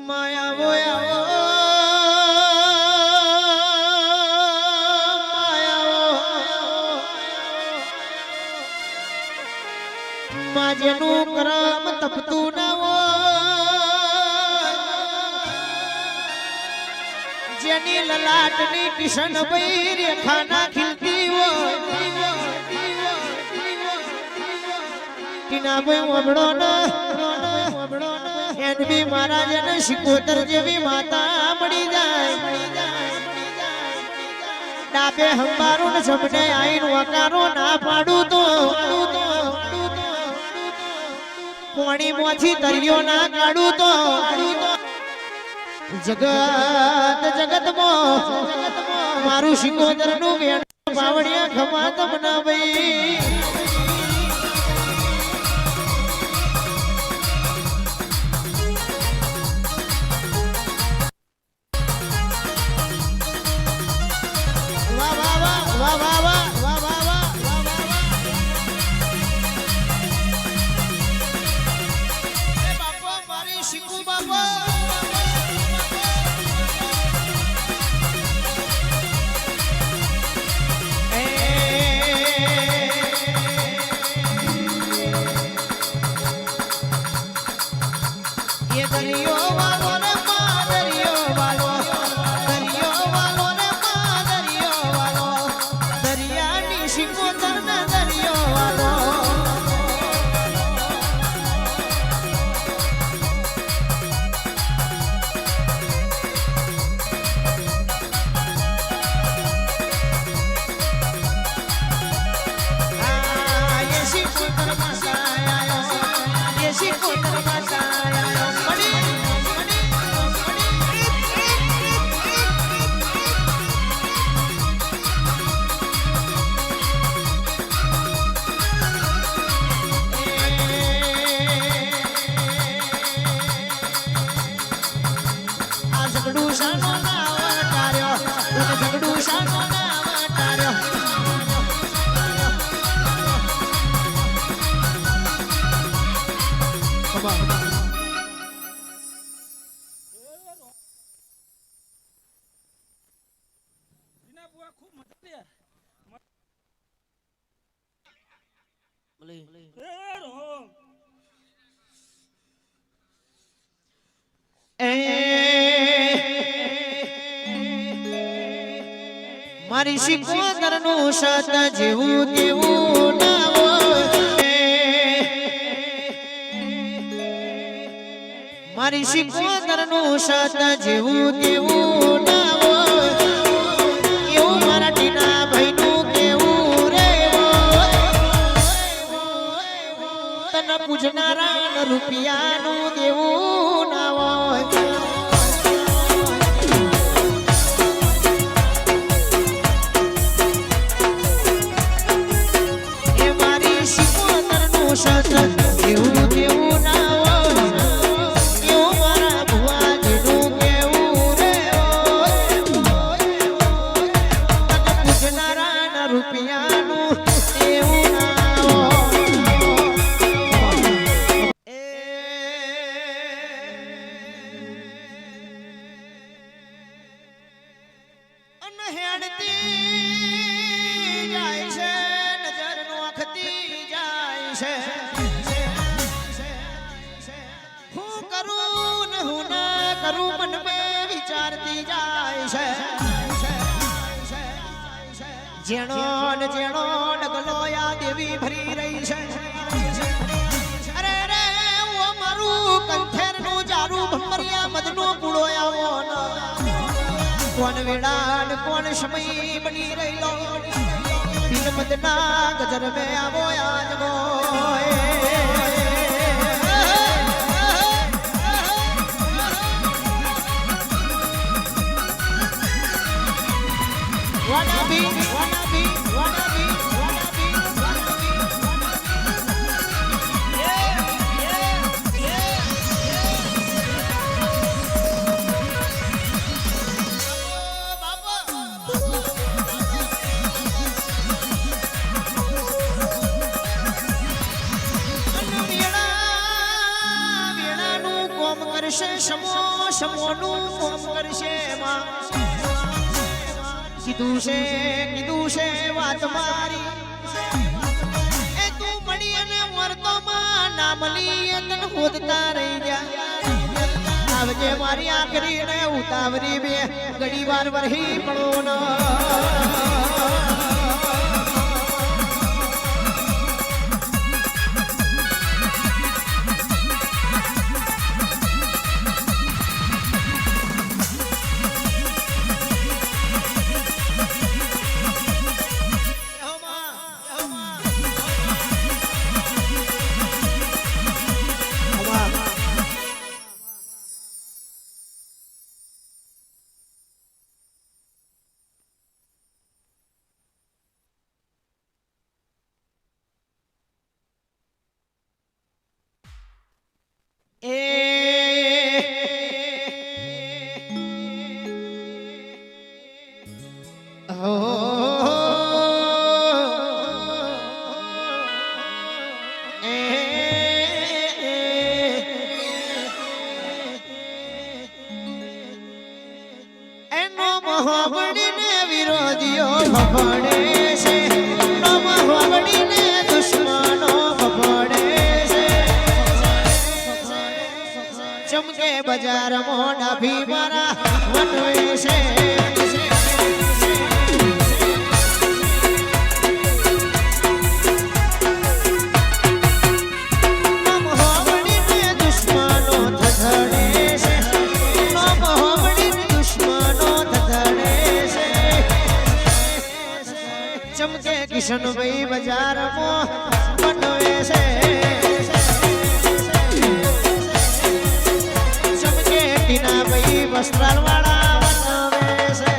માયાવો આવો માજેનું કરમ તપતું ના હોય જેની લલાટની કિશન ભઈ રેખા ના ખીલતી હોય ટીના ભાઈ ઓબળો ના એનબી મહારાજને શિકોતર જેવી માતા મળી જાય ડાબે હંબારો ને જમણે આઈન વકારો ના પાડું તો પાણી મોથી તરિયો ના કાઢું તો જગત મારું શિકોતર નું વેણ પાવડિયા ખમા તમના ભાઈ મારી શિકોતર નું સત જેવું તેવું ના હોય મારી શિકોતર નું સત જેવું તેવું ના હોય એવું મારા ટીના ભાઈ નું કેવું રે તને પૂજનારા રૂપિયા નું દેવું ના હોય એવું કેવું ના હોય એવું મારા ભુવાજીનું કેવું રે પૂજનારા રૂપિયાનું એવું ના હોય હેડતી જાય છે નજર નોખતી જાય છે કરું મન में વિચારતી જાય છે જેણો ડગલો યા દેવી ભરી રહી છે અરે રે ઓ મારું કંઠેર નું જારું ભમરિયા મદનો પૂળો આવો કોણ વેડાન કોણ સમય બની રહેલો દિલ મદના ગજર મે આવો આજ ગોય wanna be કરશે સમો સમોનું કોમ કરશે માં કીધું છે વાત મારી એ તું મળી અને વર્તો માં ના મળી તન હોદતા રહી ગયા આવજે મારી આખરી ને ઉતાવરી બે ઘડી વાર વરહી પડો ના વિરોધીઓ ભફડે છે ભફડીને દુશ્મનો ભફડે છે ચમકે બજારમાં ડાભી મારા વનવે છે કિશનભાઈ બજારમાં બનવે છે ચમકે ટીનાભાઈ વસ્ત્રાલ વાળા બનવે છે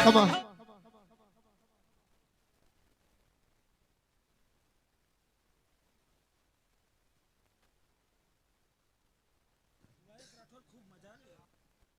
Come on.